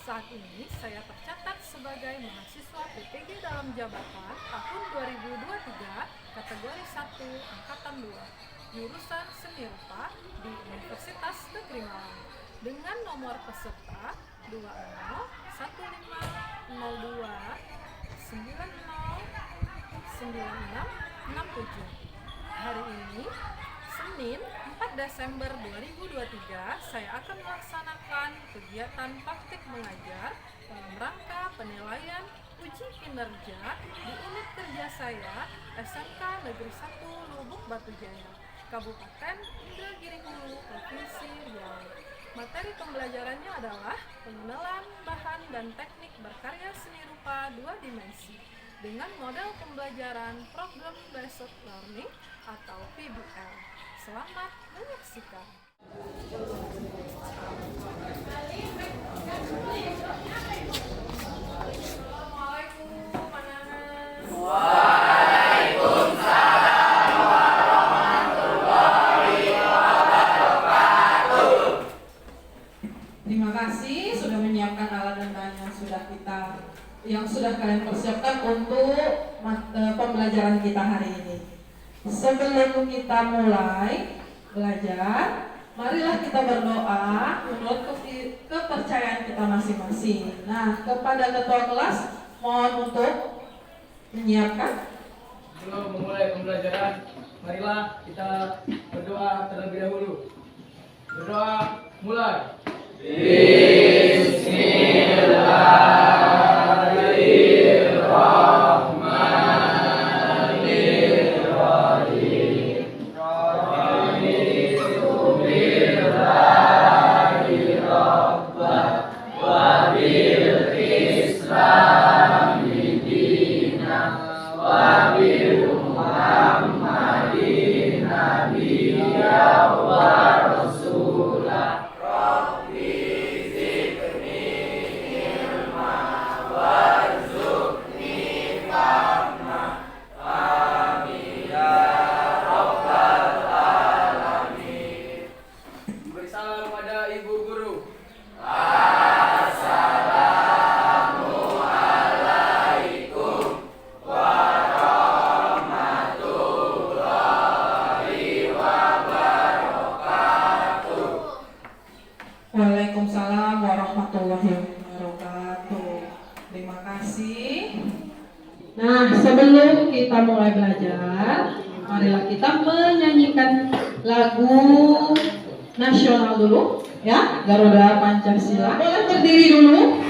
Saat ini saya tercatat sebagai mahasiswa PPG dalam jabatan tahun 2023 kategori 1 angkatan 2 jurusan Seni Rupa di Universitas Negeri Malang dengan nomor peserta 201502909667. Hari ini Senin 4 Desember 2023 saya akan melaksanakan kegiatan praktik mengajar dalam rangka penilaian uji kinerja di unit kerja saya SMK Negeri 1 Lubuk Batu Jaya, Kabupaten Indragiri Hulu, Provinsi Riau. Materi pembelajarannya adalah pengenalan bahan dan teknik berkarya seni rupa 2 dimensi dengan model pembelajaran Problem Based Learning atau PBL. Selamat menyaksikan. Assalamualaikum, anak-anak. Waalaikumsalam warahmatullahi wabarakatuh. Terima kasih sudah menyiapkan alat dan bahan yang sudah kalian persiapkan untuk pembelajaran kita hari ini. Sebelum kita mulai belajar, marilah kita berdoa menurut kepercayaan kita masing-masing. Nah, kepada ketua kelas mohon untuk menyiapkan. Sebelum memulai pembelajaran, marilah kita berdoa terlebih dahulu. Berdoa mulai. Beri salam pada Ibu Guru. Waalaikumsalam warahmatullahi wabarakatuh. Terima kasih. Nah, sebelum kita mulai belajar, marilah kita menyanyikan lagu nasional dulu, ya, Garuda Pancasila. Boleh berdiri dulu.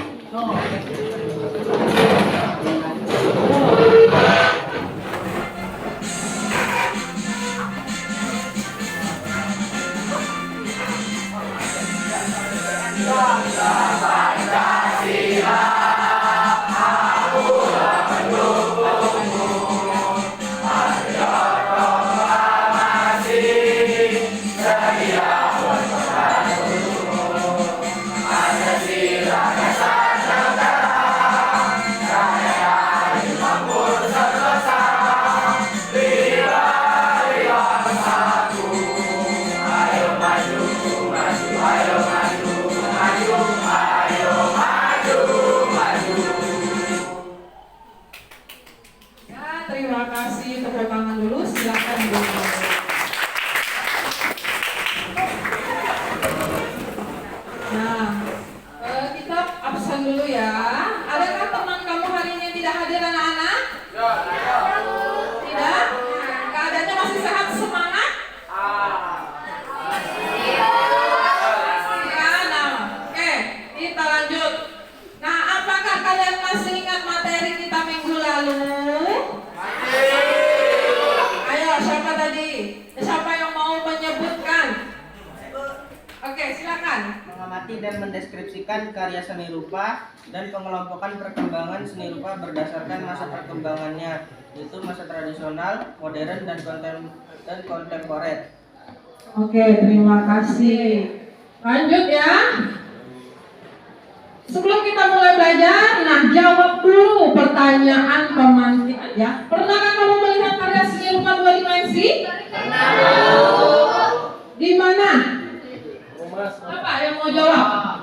Ya, terima kasih. Tepuk tangan dulu, silakan dulu. Nah, kita absen dulu ya. Adakah teman kamu hari ini tidak hadir, anak-anak? Tidak? Keadaannya masih sehat, semangat? Ya, nah, oke, kita lanjut. Nah, apakah kalian masih ingat materi kita minggu lalu? Ayo, siapa tadi? Siapa yang mau menyebutkan? Oke, silakan. Mengamati dan mendeskripsikan karya seni rupa dan pengelompokan perkembangan seni rupa berdasarkan masa perkembangannya, yaitu masa tradisional, modern, dan kontemporer. Oke, terima kasih. Lanjut ya. Sebelum kita mulai belajar, nah jawab dulu pertanyaan pemantik ya. Pernahkah kamu melihat karya seni rupa 2 dimensi? Pernah. Di mana? Apa yang mau jawab?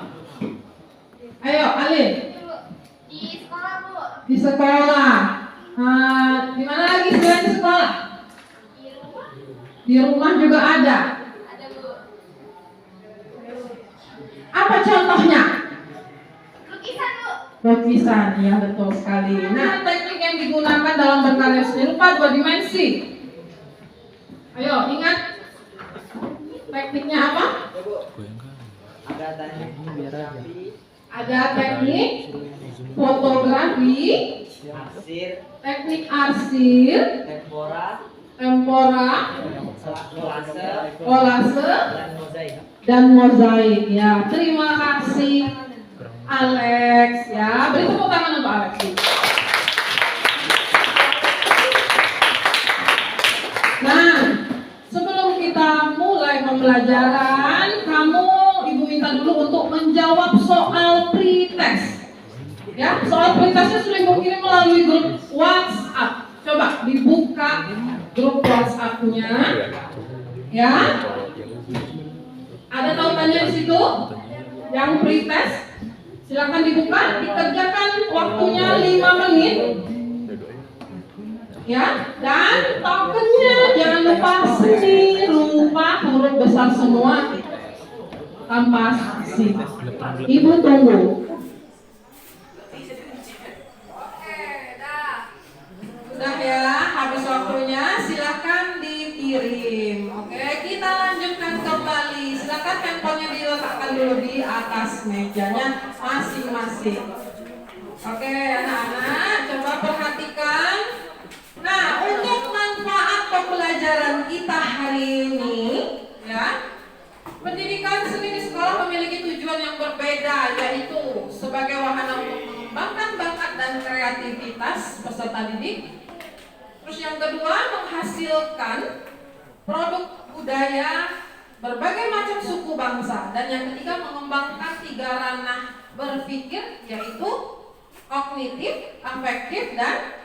Ayo, Alin? Di sekolah, Bu. Di sekolah. Di mana lagi selain di sekolah? Di rumah Di rumah juga ada. ada, Bu. Apa contohnya? Lukisan, Bu. Lukisan, ya betul sekali. Nah, teknik yang digunakan dalam berkarya seni rupa 2 dimensi. Ayo, ingat tekniknya apa? Ada teknik fotografi, teknik arsir, tempora, kolase, dan mozaik. Ya, terima kasih Alex. Ya, beri tepuk tangan untuk Alex. Nah, sebelum kita mulai pembelajaran, kamu Ibu minta dulu untuk menjawab soal pretest. Ya, soal pretestnya sudah Ibu kirim melalui grup WhatsApp. Coba dibuka grup WhatsApp-nya. Ya. Ada tautannya di situ? Yang pretest. Silakan dibuka, dikerjakan waktunya 5 menit. Ya, dan tokennya jangan lupa seni rupa huruf besar semua tanpa spasi. Ibu tunggu. Oke, sudah ya, habis waktunya silakan dikirim. Oke, kita lanjutkan kembali. Silakan handphonenya diletakkan dulu di atas mejanya masing-masing. Oke, anak-anak, coba perhatikan. Nah, untuk manfaat pembelajaran kita hari ini, ya, pendidikan seni di sekolah memiliki tujuan yang berbeda, yaitu sebagai wahana untuk mengembangkan bakat dan kreativitas peserta didik. Terus yang kedua, menghasilkan produk budaya berbagai macam suku bangsa. Dan yang ketiga, mengembangkan 3 ranah berpikir, yaitu kognitif, afektif, dan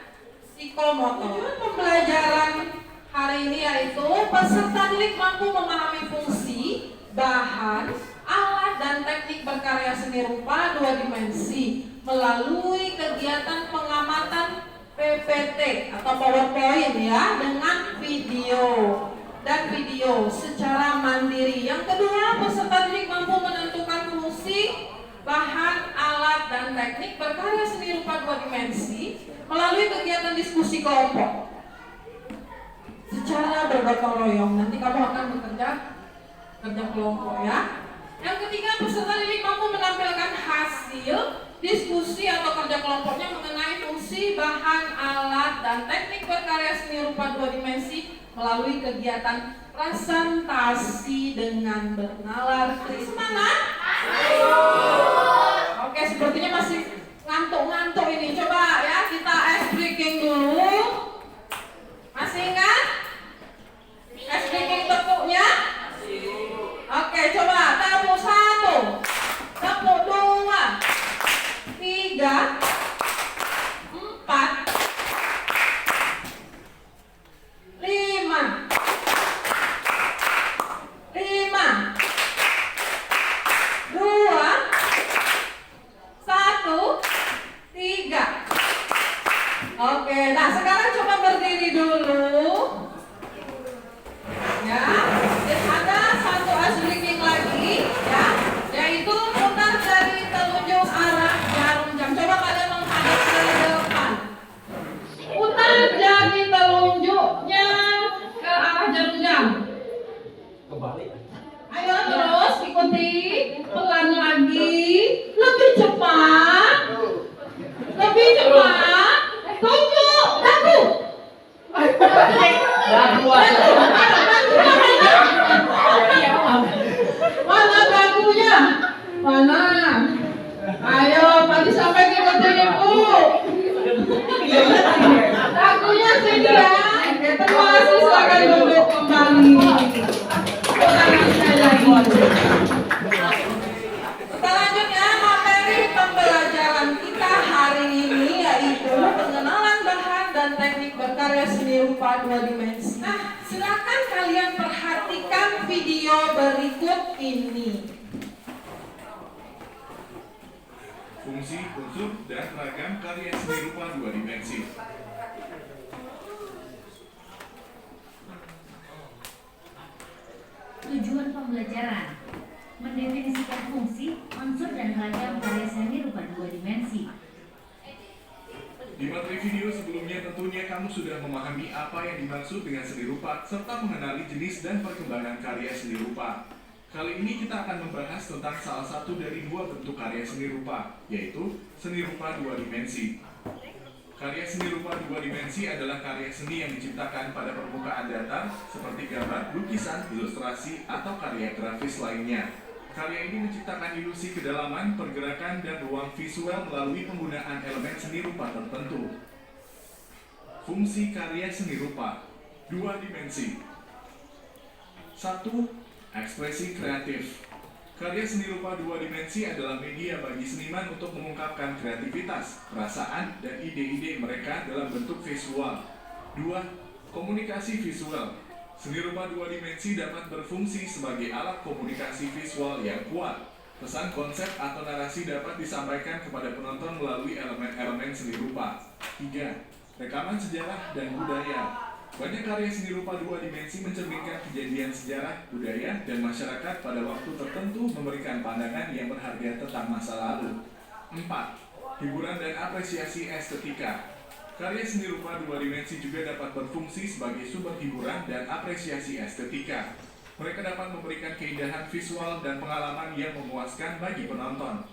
psikomotor. Tujuan pembelajaran hari ini yaitu peserta didik mampu memahami fungsi, bahan, alat, dan teknik berkarya seni rupa 2 dimensi melalui kegiatan pengamatan PPT atau PowerPoint ya, dengan video secara mandiri. Yang kedua, peserta didik mampu menentukan fungsi, bahan, alat, dan teknik berkarya seni rupa 2 dimensi melalui kegiatan diskusi kelompok secara bergotong royong. Nanti kamu akan bekerja kerja kelompok ya. Yang ketiga, peserta didik mampu menampilkan hasil diskusi atau kerja kelompoknya mengenai fungsi, bahan, alat, dan teknik berkarya seni rupa 2 dimensi melalui kegiatan presentasi dengan bernalar. Semangat? Oke, sepertinya masih ngantuk-ngantuk ini. Coba ya, kita ice breaking dulu. Masih ingat? Ice breaking tepuknya? Oke, coba tepuk 1, tepuk 2, 3, 4, 5, 2, 1, 3. Oke, nah sekarang coba berdiri dulu. Ya, dan ada satu ice breaking lagi, ya, yaitu putar dari telunjuk arah jarum jam. Coba kalian menghadap ke depan. Putar jari telunjuknya ke arah jarum jam. Ayo terus ikuti, pelan lagi, lebih cepat, lebih cepat. Tunjuk dagu. Mana dagunya? Mana? Ayo, tadi sampai ikutin ibu. Dagunya sini ya. Terima kasih, silakan duduk kembali. Kita lanjut ya, materi pembelajaran kita hari ini yaitu pengenalan bahan dan teknik berkarya seni rupa 2 dimensi. Nah, silakan kalian perhatikan video berikut ini. fungsi, unsur, dan ragam karya seni rupa dua dimensi. Tujuan pembelajaran: mendefinisikan fungsi, unsur, dan ragam karya seni rupa dua dimensi. Di materi video sebelumnya tentunya kamu sudah memahami apa yang dimaksud dengan seni rupa serta mengenali jenis dan perkembangan karya seni rupa. Kali ini kita akan membahas tentang salah satu dari dua bentuk karya seni rupa, yaitu seni rupa dua dimensi. Karya seni rupa dua dimensi adalah karya seni yang diciptakan pada permukaan datar seperti gambar, lukisan, ilustrasi, atau karya grafis lainnya. Karya ini menciptakan ilusi kedalaman, pergerakan, dan ruang visual melalui penggunaan elemen seni rupa tertentu. Fungsi karya seni rupa dua dimensi. 1. Ekspresi kreatif. Karya seni rupa dua dimensi adalah media bagi seniman untuk mengungkapkan kreativitas, perasaan, dan ide-ide mereka dalam bentuk visual. 2. Komunikasi visual. Seni rupa dua dimensi dapat berfungsi sebagai alat komunikasi visual yang kuat. Pesan konsep atau narasi dapat disampaikan kepada penonton melalui elemen-elemen seni rupa. 3. Rekaman sejarah dan budaya. Banyak karya seni rupa dua dimensi mencerminkan kejadian sejarah, budaya, dan masyarakat pada waktu tertentu memberikan pandangan yang berharga tentang masa lalu. 4. Hiburan dan apresiasi estetika. Karya seni rupa dua dimensi juga dapat berfungsi sebagai sumber hiburan dan apresiasi estetika. Mereka dapat memberikan keindahan visual dan pengalaman yang memuaskan bagi penonton.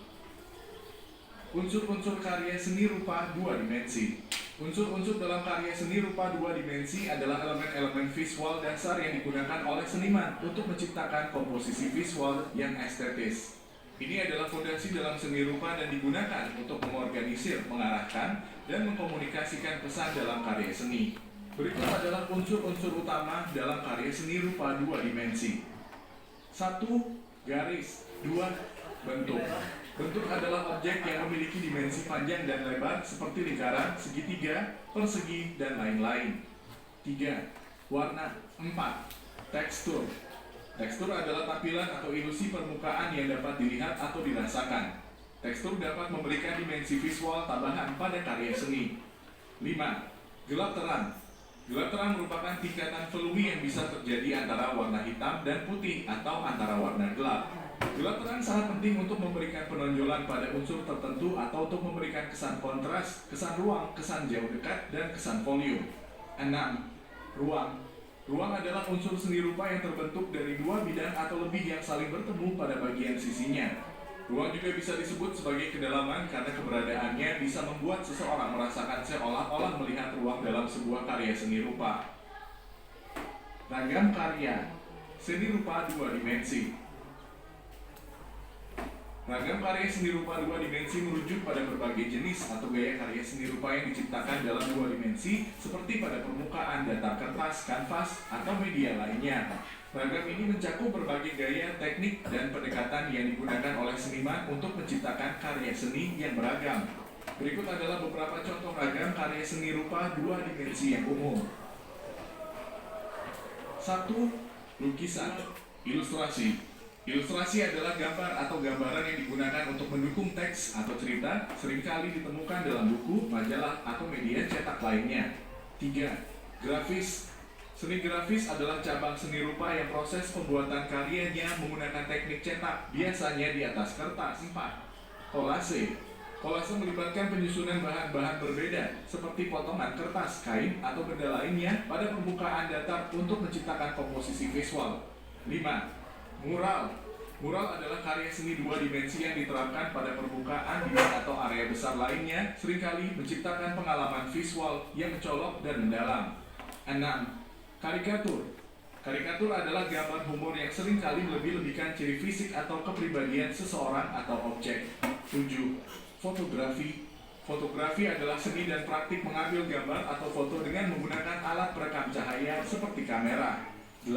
Unsur-unsur karya seni rupa dua dimensi. Unsur-unsur dalam karya seni rupa dua dimensi adalah elemen-elemen visual dasar yang digunakan oleh seniman untuk menciptakan komposisi visual yang estetis. Ini adalah fondasi dalam seni rupa dan digunakan untuk mengorganisir, mengarahkan, dan mengkomunikasikan pesan dalam karya seni. Berikut adalah unsur-unsur utama dalam karya seni rupa dua dimensi. 1. Garis. 2. Bentuk. Bentuk adalah objek yang memiliki dimensi panjang dan lebar seperti lingkaran, segitiga, persegi, dan lain-lain. 3. Warna. 4. Tekstur. Tekstur adalah tampilan atau ilusi permukaan yang dapat dilihat atau dirasakan. Tekstur dapat memberikan dimensi visual tambahan pada karya seni. 5. Gelap terang. Gelap terang merupakan tingkatan fluid yang bisa terjadi antara warna hitam dan putih atau antara warna gelap. Gelap terang sangat penting untuk memberikan penonjolan pada unsur tertentu atau untuk memberikan kesan kontras, kesan ruang, kesan jauh dekat, dan kesan volume. 6. Ruang. Ruang adalah unsur seni rupa yang terbentuk dari dua bidang atau lebih yang saling bertemu pada bagian sisinya. Ruang juga bisa disebut sebagai kedalaman karena keberadaannya bisa membuat seseorang merasakan seolah-olah melihat ruang dalam sebuah karya seni rupa. Ragam karya seni rupa dua dimensi. Ragam karya seni rupa dua dimensi merujuk pada berbagai jenis atau gaya karya seni rupa yang diciptakan dalam dua dimensi seperti pada permukaan datar kertas, kanvas, atau media lainnya. Ragam ini mencakup berbagai gaya, teknik, dan pendekatan yang digunakan oleh seniman untuk menciptakan karya seni yang beragam. Berikut adalah beberapa contoh ragam karya seni rupa dua dimensi yang umum. 1. Lukisan. Ilustrasi. Ilustrasi adalah gambar atau gambaran yang digunakan untuk mendukung teks atau cerita, seringkali ditemukan dalam buku, majalah, atau media cetak lainnya. 3. Grafis. Seni grafis adalah cabang seni rupa yang proses pembuatan karyanya menggunakan teknik cetak, biasanya di atas kertas. 4. Kolase. Kolase melibatkan penyusunan bahan-bahan berbeda, seperti potongan kertas, kain, atau benda lainnya pada permukaan datar untuk menciptakan komposisi visual. 5. Mural. Mural adalah karya seni dua dimensi yang diterapkan pada permukaan bidang atau area besar lainnya, seringkali menciptakan pengalaman visual yang mencolok dan mendalam. 6. Karikatur. Karikatur adalah gambar humor yang seringkali melebih-lebihkan ciri fisik atau kepribadian seseorang atau objek. 7. Fotografi. Fotografi adalah seni dan praktik mengambil gambar atau foto dengan menggunakan alat perekam cahaya seperti kamera. 8.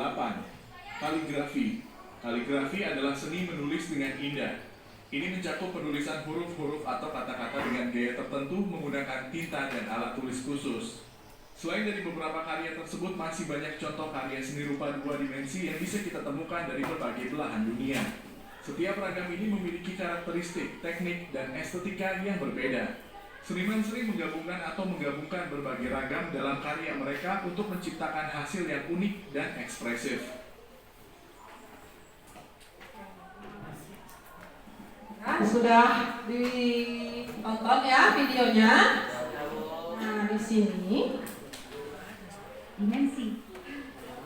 Kaligrafi. Kaligrafi adalah seni menulis dengan indah. Ini mencakup penulisan huruf-huruf atau kata-kata dengan gaya tertentu menggunakan tinta dan alat tulis khusus. Selain dari beberapa karya tersebut, masih banyak contoh karya seni rupa dua dimensi yang bisa kita temukan dari berbagai belahan dunia. Setiap ragam ini memiliki karakteristik, teknik, dan estetika yang berbeda. Seniman sering menggabungkan atau menggabungkan berbagai ragam dalam karya mereka untuk menciptakan hasil yang unik dan ekspresif. Nah, sudah ditonton ya videonya. Nah, di sini Dimensi.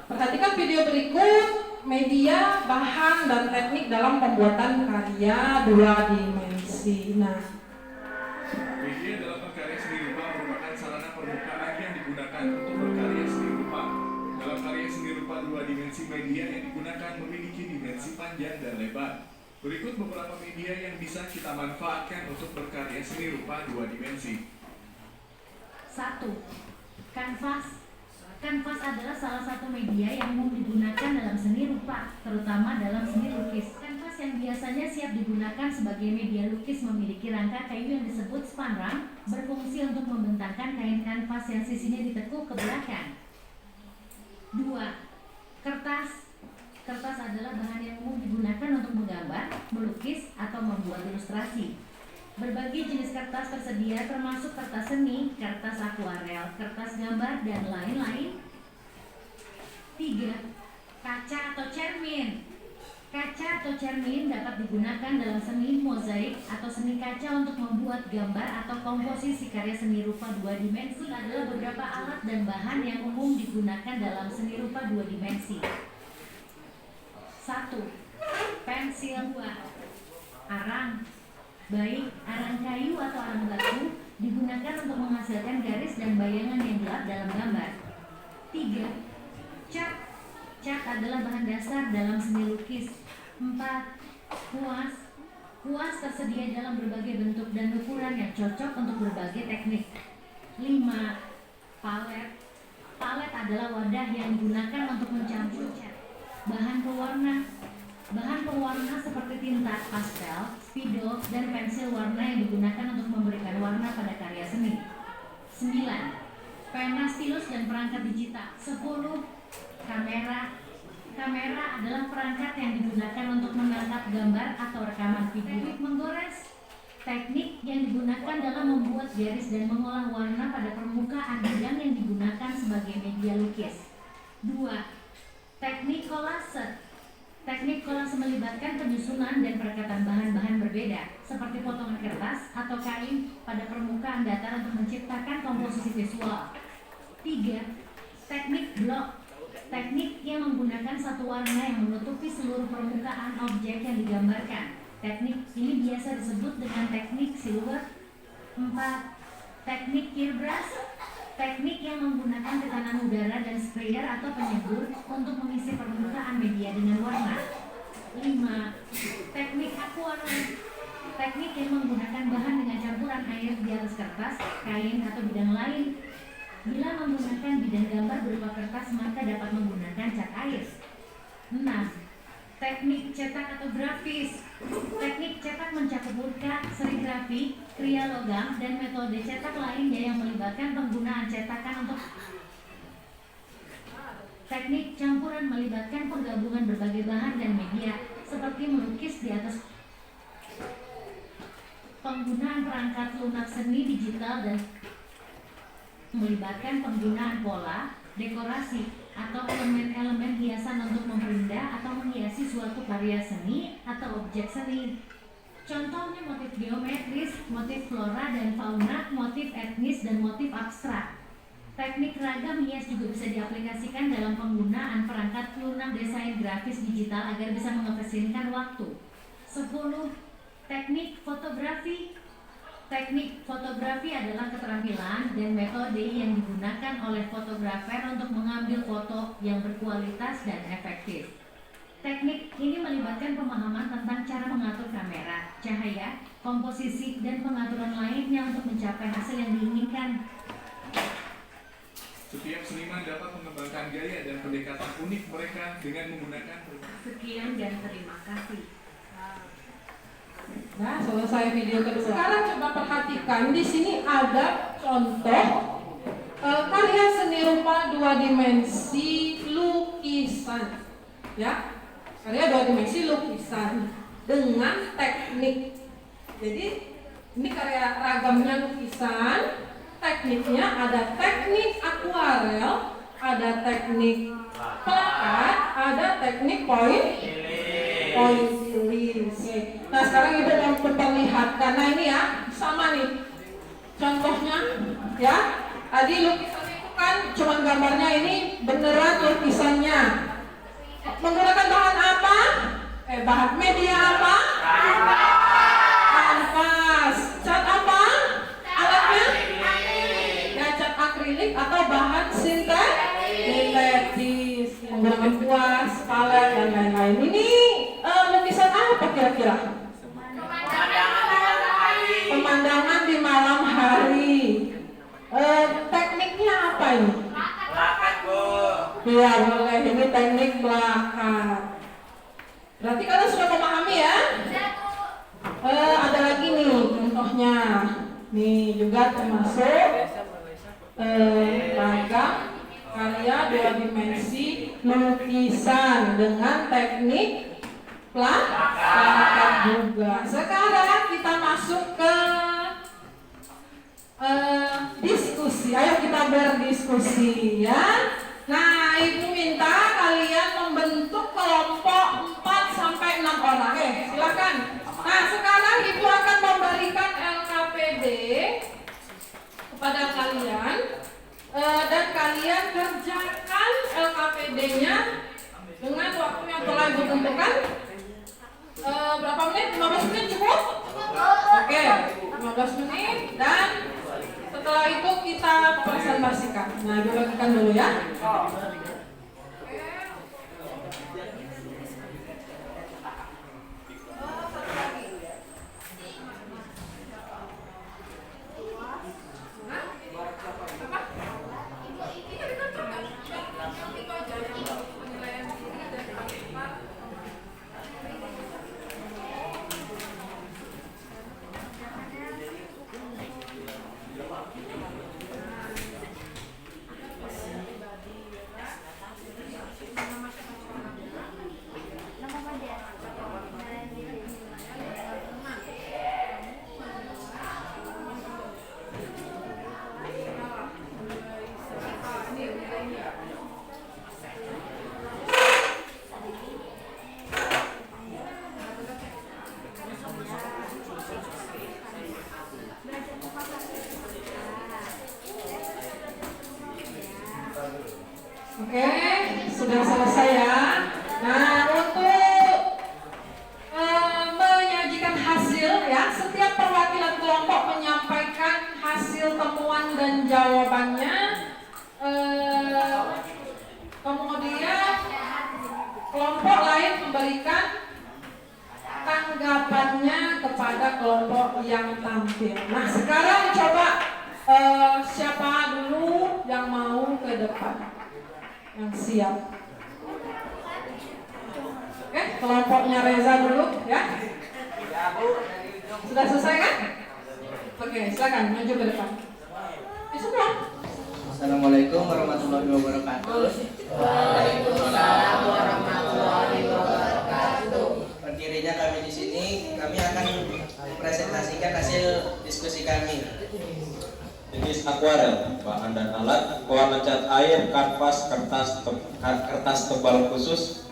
perhatikan video berikut, media, bahan, dan teknik dalam pembuatan karya 2 dimensi. Nah, Media dalam berkarya seni rupa merupakan sarana permukaan yang digunakan untuk berkarya seni rupa. Dalam karya seni rupa 2 dimensi, media yang digunakan memiliki dimensi panjang dan lebar. Berikut beberapa media yang bisa kita manfaatkan untuk berkarya seni rupa 2 dimensi. 1. Kanvas. Kanvas adalah salah satu media yang umum digunakan dalam seni rupa, terutama dalam seni lukis. Kanvas yang biasanya siap digunakan sebagai media lukis memiliki rangka kayu yang disebut spanrang, berfungsi untuk membentangkan kain kanvas yang sisinya ditekuk ke belakang. 2. Kertas. Kertas adalah bahan yang umum digunakan untuk menggambar, melukis, atau membuat ilustrasi. Berbagai jenis kertas tersedia termasuk kertas seni, kertas akuarel, kertas gambar, dan lain-lain. 3. Kaca atau cermin. Kaca atau cermin dapat digunakan dalam seni mozaik atau seni kaca untuk membuat gambar atau komposisi karya seni rupa 2 dimensi. Adalah beberapa alat dan bahan yang umum digunakan dalam seni rupa 2 dimensi. 1. Pensil. 2. Arang. Baik arang kayu atau arang batu digunakan untuk menghasilkan garis dan bayangan yang gelap dalam gambar. 3. Cat. Cat adalah bahan dasar dalam seni lukis. 4. Kuas. Kuas tersedia dalam berbagai bentuk dan ukuran yang cocok untuk berbagai teknik. 5. Palet. Palet adalah wadah yang digunakan untuk mencampur cat. Bahan pewarna. Bahan pewarna seperti tinta pastel, spidol, dan pensil warna yang digunakan untuk memberikan warna pada karya seni. 9. Pena, stilus, dan perangkat digital. 10. Kamera. Kamera adalah perangkat yang digunakan untuk menangkap gambar atau rekaman video. Menggores. Teknik yang digunakan dalam membuat garis dan mengolah warna pada permukaan bidang yang digunakan sebagai media lukis. 2. Teknik kolase. Teknik kolase melibatkan penyusunan dan perekatan bahan-bahan berbeda, seperti potongan kertas atau kain pada permukaan datar untuk menciptakan komposisi visual. 3. Teknik blok. Teknik yang menggunakan satu warna yang menutupi seluruh permukaan objek yang digambarkan. Teknik ini biasa disebut dengan teknik silhouette. 4. Teknik airbrush. Teknik yang menggunakan tekanan udara dan sprayer atau penyembur untuk mengisi permukaan media dengan warna. 5. Teknik aquarel. Teknik yang menggunakan bahan dengan campuran air di atas kertas, kain, atau bidang lain. Bila menggunakan bidang gambar berupa kertas, maka dapat menggunakan cat air. 6. Teknik cetak atau grafis. Teknik cetak mencakup urka, serigrafi, kria logam, dan metode cetak lainnya yang melibatkan penggunaan cetakan untuk. Teknik campuran melibatkan penggabungan berbagai bahan dan media, seperti melukis di atas. Penggunaan perangkat lunak seni digital dan melibatkan penggunaan pola, dekorasi, atau elemen-elemen hiasan untuk memperindah atau menghiasi suatu karya seni atau objek seni. Contohnya motif geometris, motif flora dan fauna, motif etnis, dan motif abstrak. Teknik ragam hias juga bisa diaplikasikan dalam penggunaan perangkat lunak desain grafis digital agar bisa mengefisienkan waktu. 10. Teknik fotografi. Teknik fotografi adalah keterampilan dan metode yang digunakan oleh fotografer untuk mengambil foto yang berkualitas dan efektif. Teknik ini melibatkan pemahaman tentang cara mengatur kamera, cahaya, komposisi, dan pengaturan lainnya untuk mencapai hasil yang diinginkan. Setiap seniman dapat mengembangkan gaya dan pendekatan unik mereka dengan menggunakan. Sekian dan terima kasih. nah, selesai video kedua. Sekarang coba perhatikan di sini ada contoh karya seni rupa 2 dimensi lukisan. Ya. Karya 2 dimensi lukisan. dengan teknik. Jadi ini karya ragamnya lukisan. Tekniknya ada teknik akuarel, ada teknik plakat, ada teknik point list. Nah sekarang Ibu mau memperlihatkan. Nah ini ya sama nih contohnya ya. Tadi lukisan itu kan cuma gambarnya, ini beneran lukisannya. Menggunakan bahan apa? Bahan media apa? Kanvas. Cat apa? Alatnya? Ya cat akrilik atau bahan sintetis. Menggunakan kuas, palet dan lain-lain. Ini lukisan apa kira-kira? Pemandangan di malam hari. Tekniknya apa ini? Plakat, Bu. Ya boleh, ini teknik plakat. Berarti kalian sudah memahami ya? Ada lagi nih contohnya. Nih juga termasuk ragam karya 2 dimensi lukisan dengan teknik plakat juga. Sekarang kita masuk ke diskusi. Ayo kita berdiskusi ya. Nah, Ibu minta kalian membentuk kelompok 4 sampai 6 orang. Silakan. Nah, sekarang Ibu akan memberikan LKPD kepada kalian dan kalian kerjakan LKPD-nya dengan waktu yang telah Ibu tentukan. Berapa menit? 15 menit cukup? Oke, 15 menit dan setelah itu kita presentasikan. Nah, Ibu bagikan dulu ya. Oke, sudah selesai ya. Nah, untuk menyajikan hasil ya, setiap perwakilan kelompok menyampaikan hasil temuan dan jawabannya. Kemudian kelompok lain memberikan tanggapannya kepada kelompok yang tampil. Nah, sekarang coba siapa dulu yang mau ke depan? Yang siap. Oke, kelompoknya Reza dulu ya. Sudah selesai kan? Oke, silakan maju ke depan. Semua. Assalamualaikum warahmatullahi wabarakatuh. Waalaikumsalam warahmatullahi wabarakatuh. Berdirinya kami di sini, kami akan presentasikan hasil diskusi kami. Jenis akuarel, bahan dan alat, pewarna cat air, kanvas, kertas tebal khusus,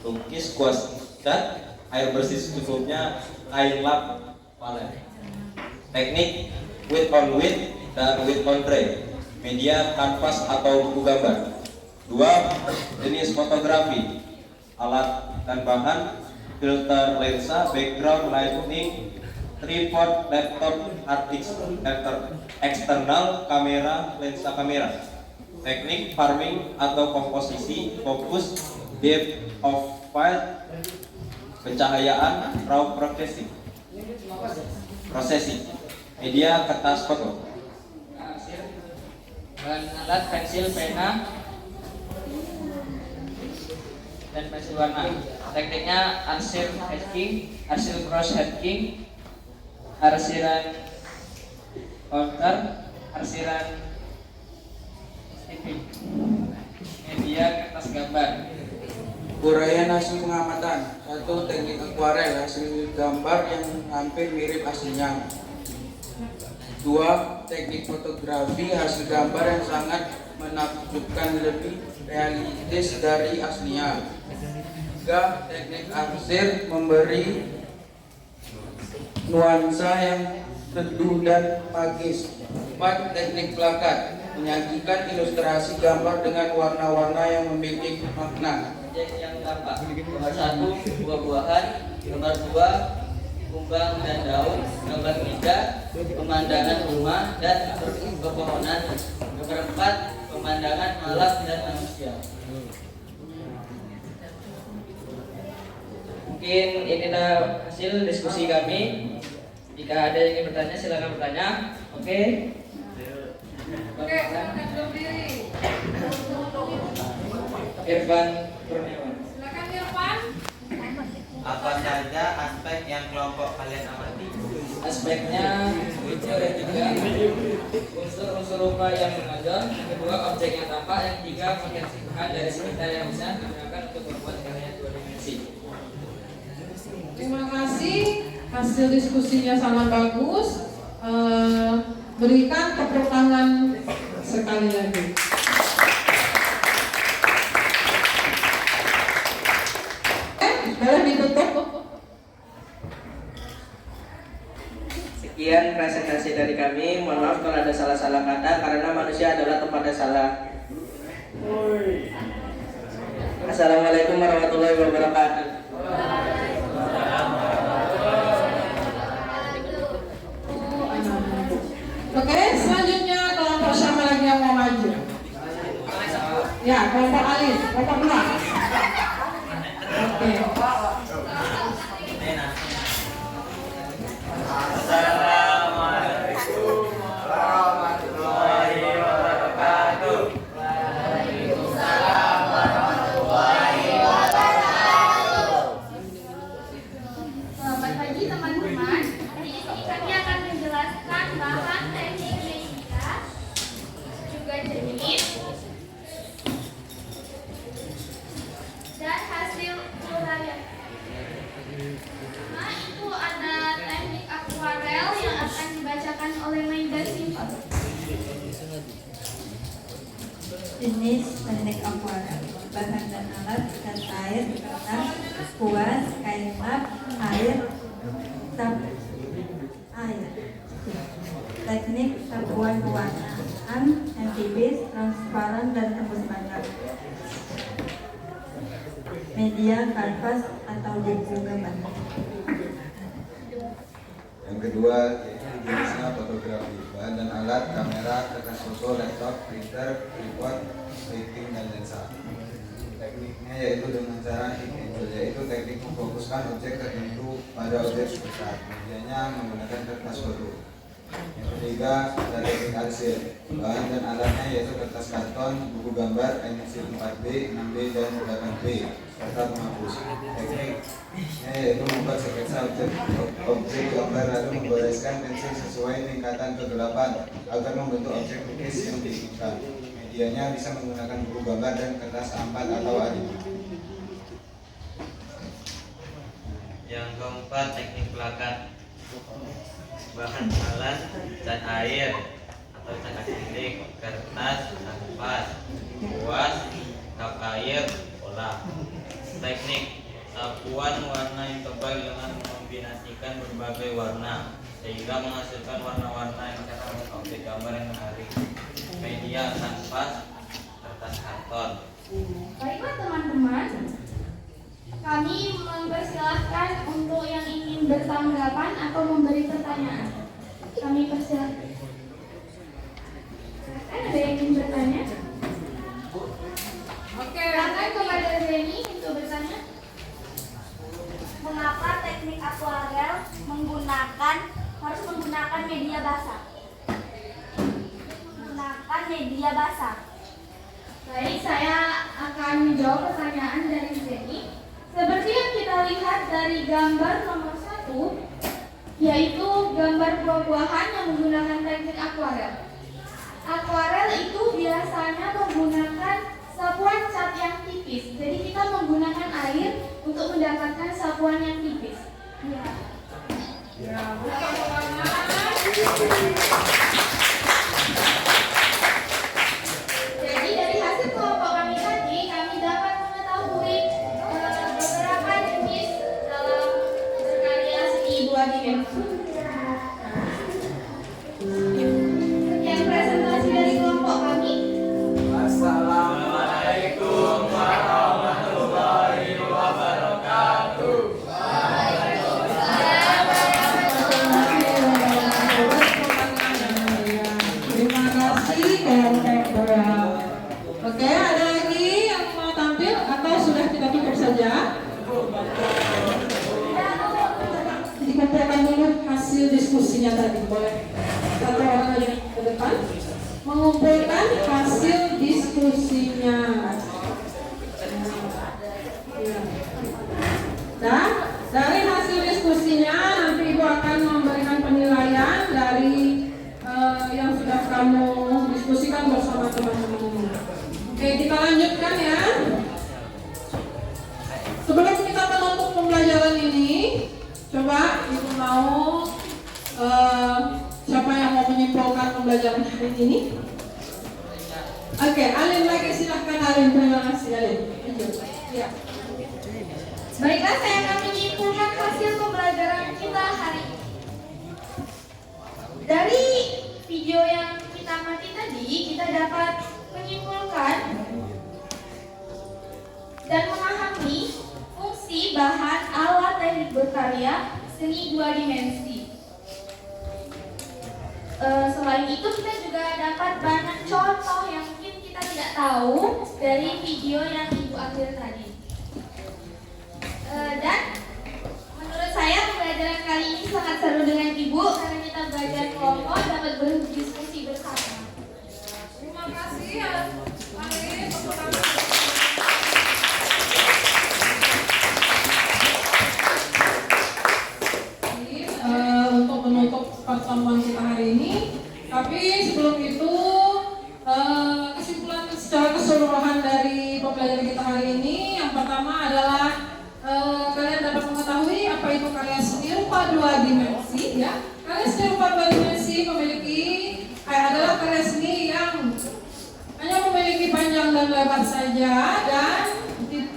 lukis, kuas cat, air bersih secukupnya, kain lap, palet. Teknik with on with dan with on tray. Media kanvas atau buku gambar. 2. Jenis fotografi, alat dan bahan, filter lensa, background lighting, tripod, laptop, hard disk, eksternal, kamera, lensa kamera. Teknik farming atau komposisi, fokus, depth of field, pencahayaan, raw processing. Media kertas foto. Bahan alat pensil, pena, dan pensil warna. Tekniknya arsir hatching, arsir cross hatching, arsiran counter, arsiran stipping. Media kertas gambar. Uraian hasil pengamatan. 1. Teknik akuarel, hasil gambar yang hampir mirip aslinya. 2. Teknik fotografi, hasil gambar yang sangat menakjubkan, lebih realistis dari aslinya. 3. Teknik arsir, memberi nuansa yang teduh dan magis. 4. Teknik plakat, menyajikan ilustrasi gambar dengan warna-warna yang memiliki makna. Objek yang tampak. Gambar 1, buah-buahan. Gambar 2, kumbang dan daun. Gambar 3, pemandangan rumah dan pepohonan. Gambar 4, pemandangan alam dan manusia. Mungkin inilah hasil diskusi kami. Jika ada yang ingin bertanya, silakan bertanya. Oke, silakan berdiri. Irfan Kurniawan. Silakan Irfan. Apa saja aspek yang kelompok kalian amati? Aspeknya itu ada 3. Unsur-unsur rupa yang menonjol. Yang kedua, objek yang tampak. Yang 3, kesensitifan dari sekitar yang bisa digunakan untuk membuat karya 2 dimensi. Terima kasih, hasil diskusinya sangat bagus. Berikan tepuk tangan sekali lagi. Boleh ditutup. Sekian presentasi dari kami. Mohon maaf kalau ada salah-salah kata karena manusia adalah tempatnya salah. Assalamualaikum warahmatullahi wabarakatuh. Oke, selanjutnya kelompok siapa lagi yang mau maju? Ya, kelompok Alif, kelompok belah. Oke. Assalamualaikum warahmatullahi wabarakatuh. Waalaikumsalam warahmatullahi wabarakatuh. Selamat pagi teman-teman. Hari ini kami akan menjelaskan bahan teknik media, juga jenis dan hasil uraian. Nah, itu ada teknik akuarel yang akan dibacakan oleh Maida Simple. Jenis teknik akuarel, bahan dan alat: cat air, kertas, kuas, kain lap, air, tab air. Teknik sapuan pewarnaan yang tipis, transparan dan tembus pandang. Media kanvas atau buku gambar. Yang kedua yaitu jenisnya fotografi. Bahan dan alat: kamera, kertas foto, laptop, printer, tripod, lighting dan lensa. Tekniknya yaitu dengan cara heat angle, yaitu teknik memfokuskan objek tertentu pada objek besar. Medianya menggunakan kertas foto. Yang ketiga ada teknik arsir. Bahan dan alatnya yaitu kertas karton, buku gambar, pensil 4B, 6B dan 8B serta penghapus. Tekniknya yaitu membuat sketsa objek gambar lalu membereskan pensil sesuai tingkatan kegelapan agar membentuk objek lukis yang diinginkan. Medianya bisa menggunakan buku gambar dan kertas A4 atau A5. Yang keempat, teknik plakat. Bahan alat: cat air atau cat akrilik, kertas, kanvas, kuas, kap air, bola. Teknik sapuan warna yang tebal dengan mengombinasikan berbagai warna sehingga menghasilkan warna-warna yang cerah dan objek gambar yang menarik. Media kanvas, kertas karton. Baiklah teman-teman, kami mempersilahkan untuk yang ingin bertanggapan atau memberi pertanyaan. Kami persilahkan. Ada yang ingin bertanya? Oke. Silakan kepada Zeni untuk bertanya. Mengapa teknik akuarel harus menggunakan media basah? Menggunakan media basah. Baik, saya akan menjawab pertanyaan dari Zeni. Seperti yang kita lihat dari gambar nomor 1, yaitu gambar buah-buahan yang menggunakan teknik akuarel. Akuarel itu biasanya menggunakan sapuan cat yang tipis. Jadi kita menggunakan air untuk mendapatkan sapuan yang tipis. Ya. Ya, bukan warna. Jadi dari hasil kelompok kami tadi, kami dapat mengetahui beberapa jenis dalam berkarya seni 2 dimensi. Sekian presentasi dari kelompok kami. Assalamualaikum warahmatullahi wabarakatuh. Terima kasih kelompok 2. Oke, ada lagi yang mau tampil atau sudah kita tutup saja? Dikumpulkan dulu hasil diskusinya tadi, boleh satu orang aja ke depan mengumpulkan hasil diskusinya. Dan dari hasil diskusinya nanti Ibu akan memberikan penilaian dari yang sudah kamu diskusikan bersama teman-teman. Oke, kita lanjutkan ya. Sebelum kita menutup pembelajaran ini, coba Ibu mau siapa yang mau menyimpulkan pembelajaran hari ini? Oke, Alin lagi, silahkan Alin. Terima kasih Alin. Ya. Baiklah, saya akan menyimpulkan hasil pembelajaran kita hari ini. Dari video yang kita amati tadi, kita dapat menyimpulkan dan memahami fungsi bahan alat teknik berkarya seni 2 dimensi. Selain itu, kita juga dapat banyak contoh yang mungkin kita tidak tahu dari video yang Ibu ambil tadi. Dan menurut saya pembelajaran kali ini sangat seru dengan Ibu karena kita belajar kelompok, dapat berdiskusi bersama. Terima kasih Alin. Untuk menutup pertemuan kita hari ini, tapi sebelum itu kesimpulan secara keseluruhan dari pembelajaran kita hari ini, yang pertama adalah kalian dapat mengetahui apa itu karya seni rupa 2 dimensi ya. Karya seni rupa 2 dimensi adalah karya seni yang hanya memiliki panjang dan lebar saja dan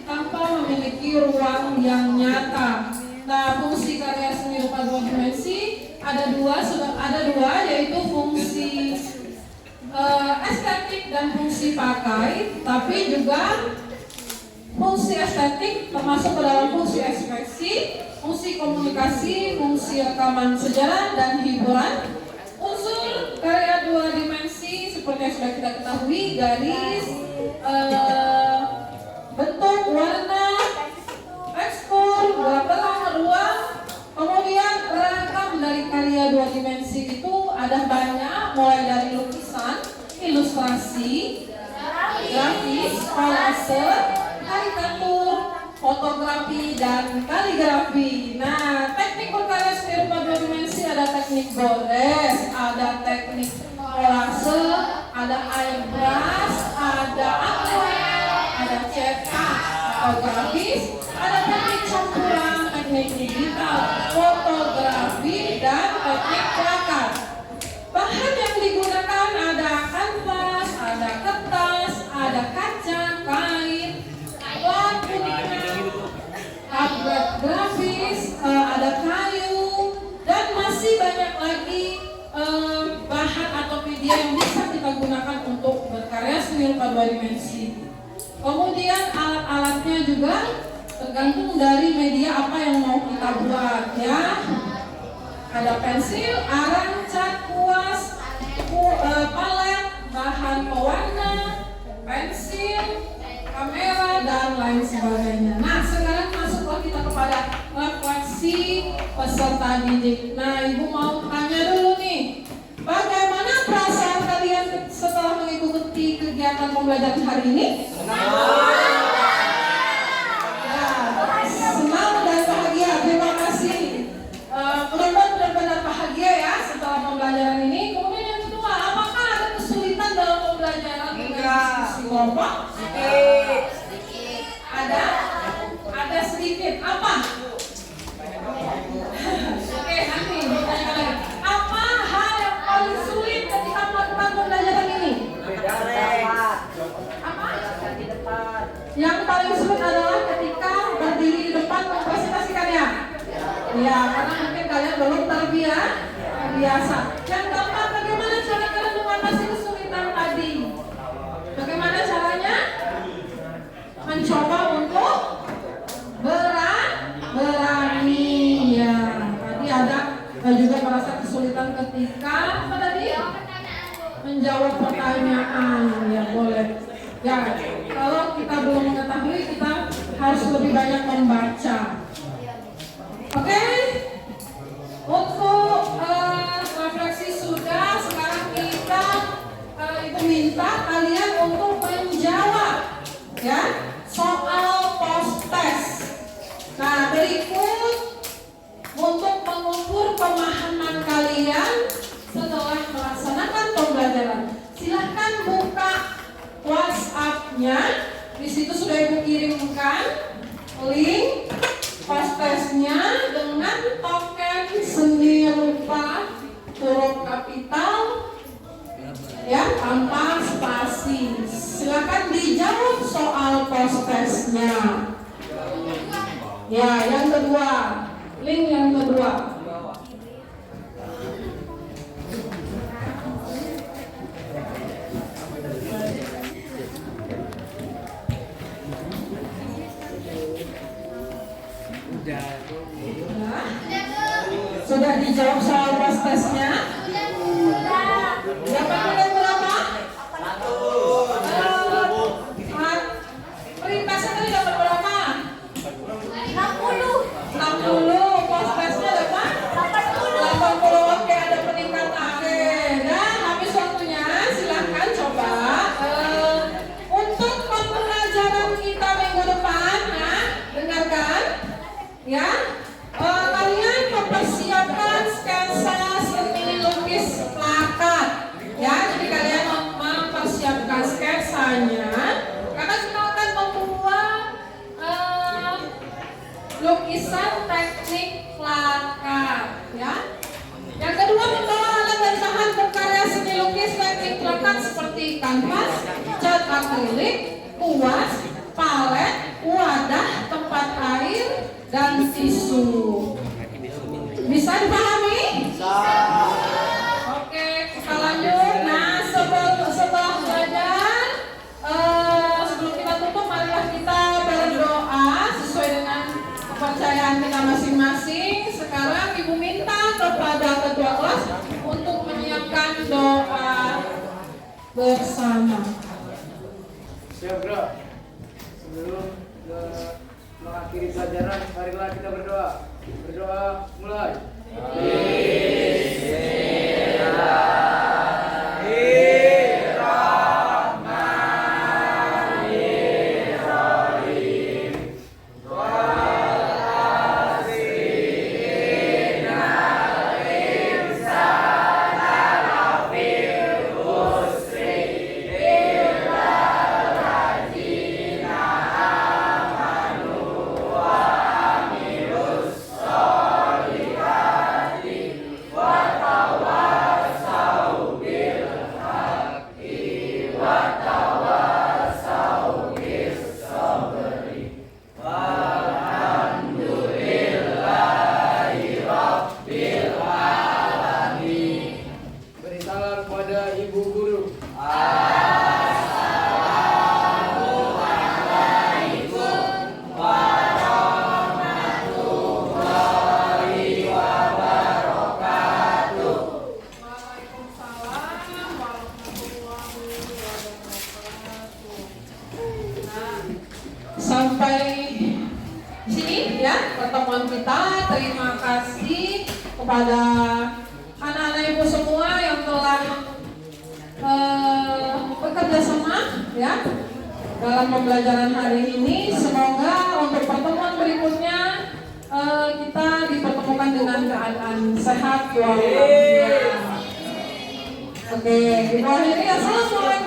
tanpa memiliki ruang yang nyata. Nah, fungsi karya seni rupa 2 dimensi ada dua, yaitu fungsi estetik dan fungsi pakai, tapi juga fungsi estetik termasuk ke dalam fungsi ekspresi, fungsi komunikasi, fungsi rekaman sejarah dan hiburan. Unsur karya 2 dimensi seperti yang sudah kita ketahui, garis, bentuk, warna, tekstur, belah ruang, kemudian ragam dari karya 2 dimensi itu ada banyak, mulai dari lukisan, ilustrasi, grafis, kolase, karikatur, fotografi, dan kaligrafi. Nah, teknik berkarya seni rupa 2 dimensi ada teknik gores, ada teknik kolase, ada airbrush, ada aquarel, ada cetak atau grafis, ada teknik campuran, teknik digital, fotografi, dan teknik plakat. Bahan yang digunakan ada kanvas, ada kertas, ada kaca, kain, plat kuningan, tablet grafis, ada kayu, dan masih banyak lagi bahan atau media yang bisa kita gunakan untuk berkarya seni rupa 2 dimensi. Kemudian alat-alatnya juga tergantung dari media apa yang mau kita buat ya. Ada pensil, arang, cat, kuas, palet, bahan pewarna, pensil, kamera, dan lain sebagainya. Nah, sekarang masuklah kita kepada refleksi peserta didik. Nah, Ibu mau tanya dulu nih, bagaimana perasaan kalian setelah mengikuti kegiatan pembelajaran hari ini? Senang dan bahagia. Terima kasih. Mudah-mudahan benar-benar bahagia ya setelah pembelajaran ini. Kemudian yang kedua, apakah ada kesulitan dalam pembelajaran dengan diskusi kelompok? kalian belum terbiasa. Yang keempat, bagaimana cara kalian mengatasi kesulitan tadi? Bagaimana caranya? Mencoba untuk berani ya. Tadi ada juga merasa kesulitan ketika apa tadi? Menjawab pertanyaan. Ya boleh. Ya kalau kita belum mengetahui, kita harus lebih banyak membaca. Oke? Untuk refleksi sudah. Sekarang kita Ibu minta kalian untuk menjawab ya soal post test. Nah, berikut untuk mengukur pemahaman kalian setelah melaksanakan pembelajaran. Silahkan buka WhatsApp-nya. Di situ sudah Ibu kirimkan link post testnya dengan token seni rupa huruf kapital ya tanpa spasi. Silakan dijawab soal post testnya. Ya, yang kedua, link yang kedua. Sudah dijawab soal post testnya? Dapat nilai berapa? 1. Perintahnya tadi dapat berapa? 60. Post testnya dapat 80. Oke, ada peningkatan. Oke, dan habis waktunya silahkan coba untuk pembelajaran kita minggu depan. Nah, dengarkan ya. Kalian mempersiapkan sketsa seni lukis plakat ya, jadi kalian mempersiapkan sketsanya karena kita akan membuat lukisan teknik plakat ya. Yang kedua, membawa alat dan bahan berkarya seni lukis teknik plakat seperti kanvas, cat akrilik, kuas, palet, wadah, tempat air, dan tisu. Bisa dipahami? Bisa. Oke, kita lanjut. Nah, setelah belajar, sebelum kita tutup, marilah kita berdoa sesuai dengan kepercayaan kita masing-masing. Sekarang Ibu minta kepada ketua kelas untuk menyiapkan doa bersama. Siap, bro. Sebelum mengakhiri pelajaran, marilah kita berdoa. Berdoa mulai. Sampai sini ya pertemuan kita. Terima kasih kepada anak-anak Ibu semua yang telah bekerja sama ya dalam pembelajaran hari ini. Semoga untuk pertemuan berikutnya kita dipertemukan dengan keadaan sehat walafiat. Oke, Ibu akhiri. Assalamualaikum.